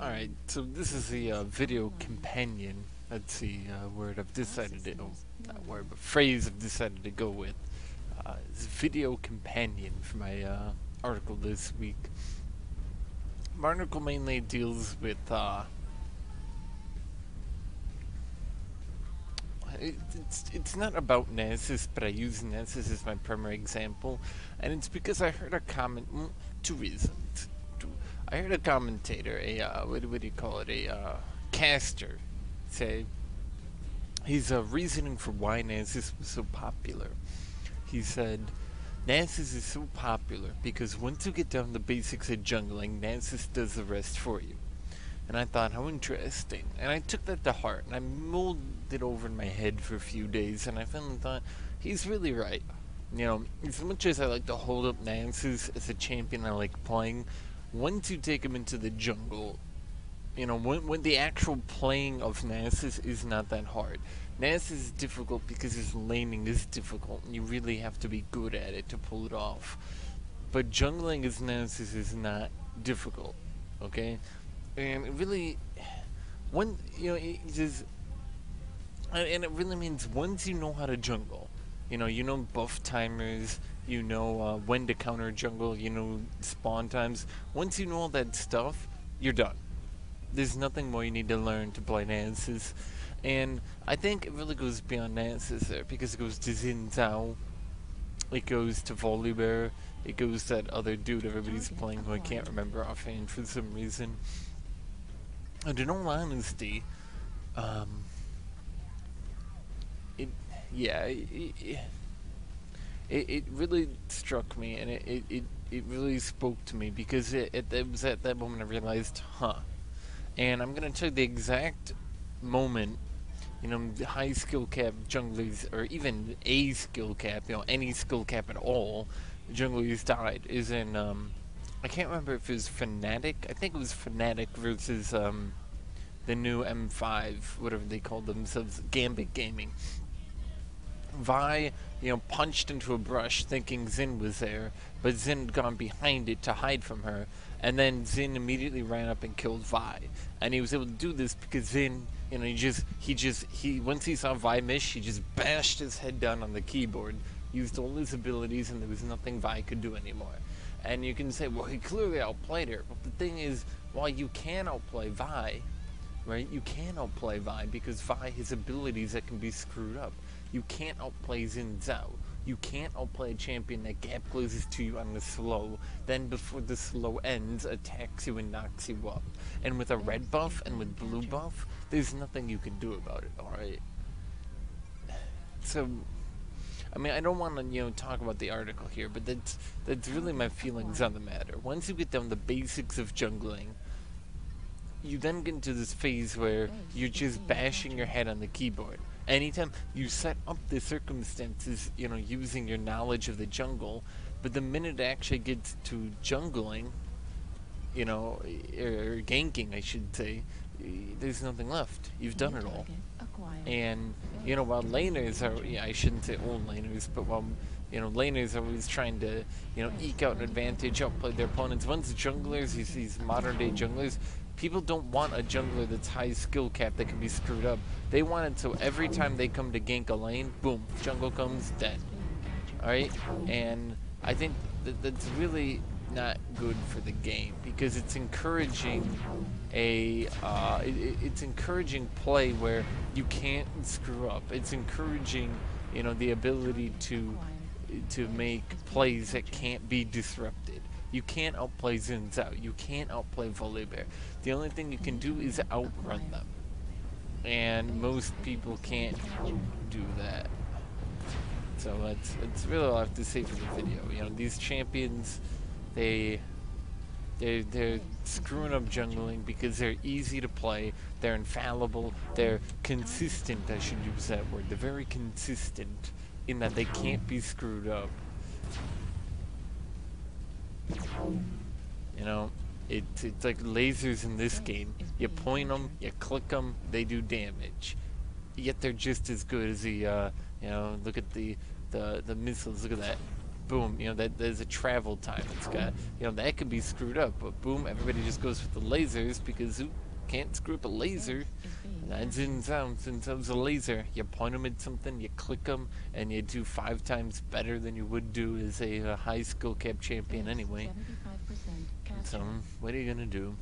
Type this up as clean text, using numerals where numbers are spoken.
Alright, so this is the video companion. That's the word I've decided to, oh, not word, but phrase I've decided to go with. It's video companion for my article this week. My article mainly deals with, it's not about Nasus, but I use Nasus as my primary example, and it's because I heard a comment, two reasons. I heard a commentator, what do you call it, caster, say, he's reasoning for why Nasus was so popular. He said, Nasus is so popular because once you get down to the basics of jungling, Nasus does the rest for you. And I thought, how interesting. And I took that to heart, and I mulled it over in my head for a few days, and I finally thought, he's really right. You know, as much as I like to hold up Nasus as a champion I like playing, once you take him into the jungle, you know, when the actual playing of Nasus is not that hard. Nasus is difficult because his laning is difficult, and you really have to be good at it to pull it off. But jungling as Nasus is not difficult, okay? And it really, and it really means once you know how to jungle, you know buff timers, you know when to counter jungle, you know spawn times. Once you know all that stuff, you're done. There's nothing more you need to learn to play Nasus. And I think it really goes beyond Nasus there, because it goes to Xin Zhao, it goes to Volibear, it goes to that other dude everybody's playing who I can't remember offhand for some reason. And in all honesty, it really struck me, and it really spoke to me, because it was at that moment I realized, and I'm gonna tell you the exact moment, you know, the high skill cap junglers, or even a skill cap, you know, any skill cap at all, junglers died, is in, I can't remember if it was Fnatic. I think it was Fnatic versus the new M5, whatever they called themselves, Gambit Gaming. Vi, you know, punched into a brush thinking Xin was there, but Xin had gone behind it to hide from her, and then Xin immediately ran up and killed Vi. And he was able to do this because Xin, you know, he once he saw Vi miss, he just bashed his head down on the keyboard, used all his abilities, and there was nothing Vi could do anymore. And you can say, well, he clearly outplayed her. But the thing is, while you can outplay Vi, right, you can outplay Vi because Vi has abilities that can be screwed up. You can't outplay Xin Zhao. You can't outplay a champion that gap closes to you on the slow, then before the slow ends, attacks you and knocks you up. And with a red buff and with blue buff, there's nothing you can do about it, alright? So, I mean, I don't want to, you know, talk about the article here, but that's really my feelings on the matter. Once you get down the basics of jungling, you then get into this phase where you're just bashing your head on the keyboard. Anytime you set up the circumstances, you know, using your knowledge of the jungle, but the minute it actually gets to jungling, you know, or ganking, I should say, there's nothing left. You've done it all. And, you know, while laners are, yeah, I shouldn't say old laners, but while, you know, laners are always trying to, you know, eke out an advantage, outplay their opponents. Once junglers, these modern day junglers, people don't want a jungler that's high skill cap that can be screwed up. They want it so every time they come to gank a lane, boom, jungle comes dead. Alright? And I think that's really not good for the game, because it's encouraging it's encouraging play where you can't screw up. It's encouraging, you know, the ability to make plays that can't be disrupted. You can't outplay Xin Zhao. You can't outplay Volibear. The only thing you can do is outrun them. And most people can't do that. So that's really all I have to say for the video. You know, these champions, they're screwing up jungling because they're easy to play, they're infallible, they're consistent, I should use that word. They're very consistent in that they can't be screwed up. You know, it's like lasers in this game. You point them, you click them, they do damage. Yet they're just as good as the, you know, look at the missiles, look at that. boom, there's a travel time. It's got, that could be screwed up, but boom, everybody just goes with the lasers because who can't screw up a laser? Nines and sounds a laser. You point them at something, you click them, and you do 5 times better than you would do as a high skill cap champion anyway. So, what are you gonna do?